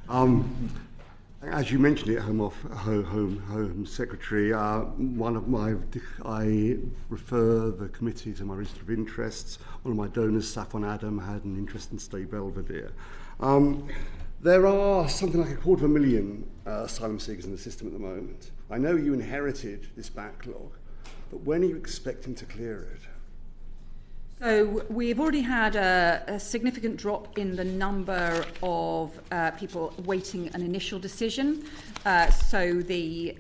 As you mentioned it, Home Secretary, I refer the committee to my register of interests. One of my donors, Safwan Adam, had an interest in Stay Belvedere. There are something like 250,000 asylum seekers in the system at the moment. I know you inherited this backlog, but when are you expecting to clear it? So we've already had a significant drop in the number of people awaiting an initial decision. So the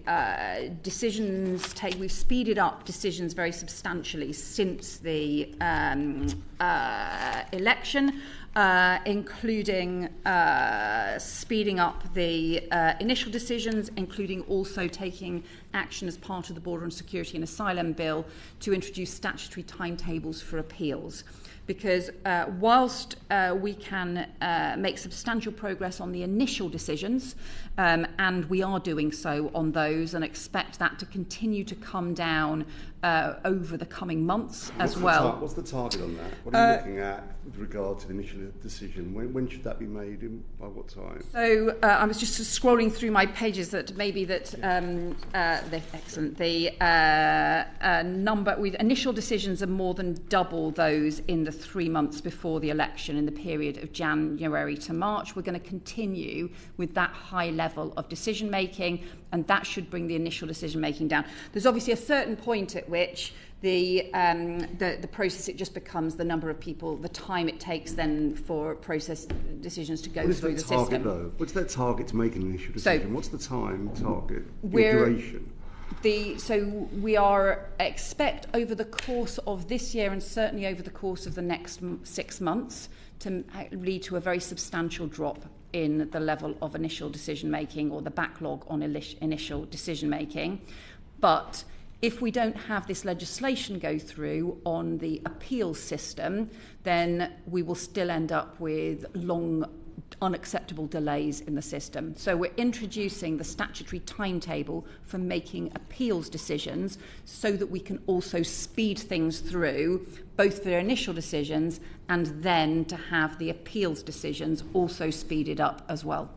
we've speeded up decisions very substantially since the election, including speeding up the initial decisions, including also taking action as part of the Border and Security and Asylum Bill to introduce statutory timetables for appeals. Because whilst we can make substantial progress on the initial decisions, and we are doing so on those and expect that to continue to come down over the coming months as well. What's the target on that? What are you looking at with regard to the initial decision? When should that be made? By what time? So I was just scrolling through my pages that maybe that excellent. The number with initial decisions are more than double those in the 3 months before the election in the period of January to March. We're going to continue with that high level of decision making, and that should bring the initial decision making down. There's obviously a certain point at which the process, it just becomes the number of people, the time it takes then for process decisions to go through the system. Though? What's that target to make an initial decision? So, what's the time target? Duration? So we expect over the course of this year and certainly over the course of the next 6 months to lead to a very substantial drop in the level of initial decision making or the backlog on initial decision making. But if we don't have this legislation go through on the appeals system, then we will still end up with long, unacceptable delays in the system. So we're introducing the statutory timetable for making appeals decisions so that we can also speed things through, both for initial decisions and then to have the appeals decisions also speeded up as well.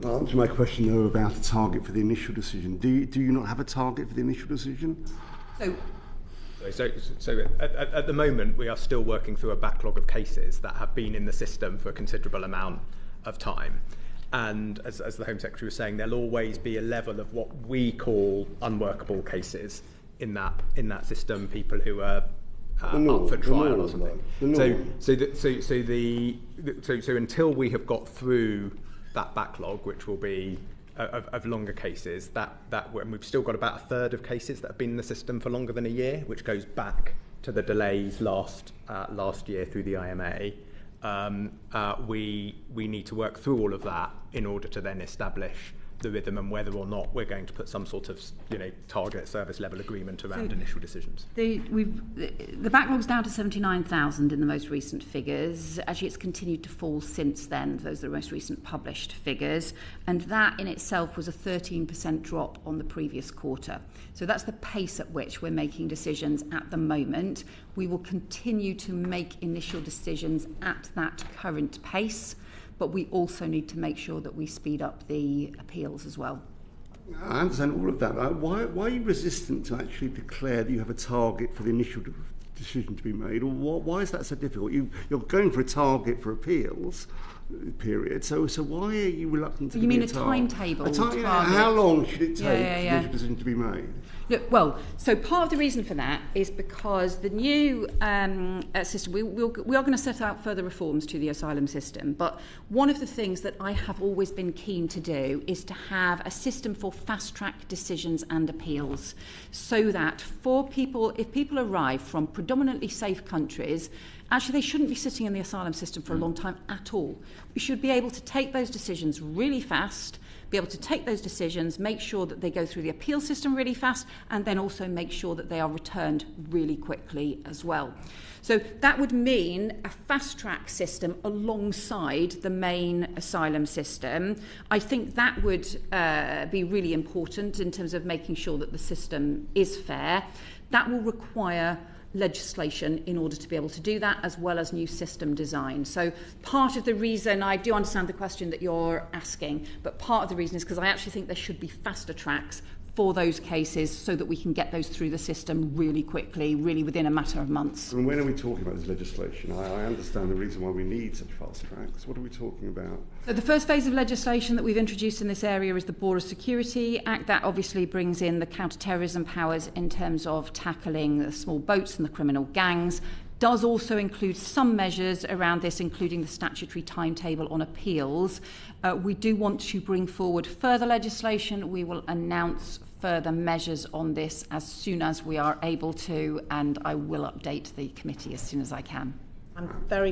I'll answer my question, though, about a target for the initial decision. Do you not have a target for the initial decision? So at the moment, we are still working through a backlog of cases that have been in the system for a considerable amount of time. And as the Home Secretary was saying, there'll always be a level of what we call unworkable cases in that system, people who are up for trial or something. So until we have got through that backlog, which will be of longer cases, and we've still got about a third of cases that have been in the system for longer than a year, which goes back to the delays last year through the IMA. We need to work through all of that in order to then establish the rhythm and whether or not we're going to put some sort of target service level agreement around initial decisions. The backlog's down to 79,000 in the most recent figures. Actually, it's continued to fall since then. Those are the most recent published figures, and that in itself was a 13% drop on the previous quarter. So that's the pace at which we're making decisions at the moment. We will continue to make initial decisions at that current pace, but we also need to make sure that we speed up the appeals as well. I understand all of that. Why are you resistant to actually declare that you have a target for the initial decision to be made? Or why is that so difficult? You're going for a target for appeals period, so why are you reluctant to give me a timetable? How long should it take for the initial decision to be made? Look, well, so part of the reason for that is because the new system, we are going to set out further reforms to the asylum system, but one of the things that I have always been keen to do is to have a system for fast-track decisions and appeals, so that for people, if people arrive from predominantly safe countries, actually they shouldn't be sitting in the asylum system for a long time at all. We should be able to take those decisions really fast, be able to take those decisions, make sure that they go through the appeal system really fast, and then also make sure that they are returned really quickly as well. So that would mean a fast-track system alongside the main asylum system. I think that would be really important in terms of making sure that the system is fair. That will require legislation in order to be able to do that, as well as new system design. So part of the reason, I do understand the question that you're asking, but part of the reason is because I actually think there should be faster tracks for those cases so that we can get those through the system really quickly, really within a matter of months. And when are we talking about this legislation? I understand the reason why we need such fast tracks. What are we talking about? So the first phase of legislation that we've introduced in this area is the Border Security Act. That obviously brings in the counter-terrorism powers in terms of tackling the small boats and the criminal gangs. Does also include some measures around this, including the statutory timetable on appeals. We do want to bring forward further legislation. We will announce further measures on this as soon as we are able to, and I will update the committee as soon as I can. I'm very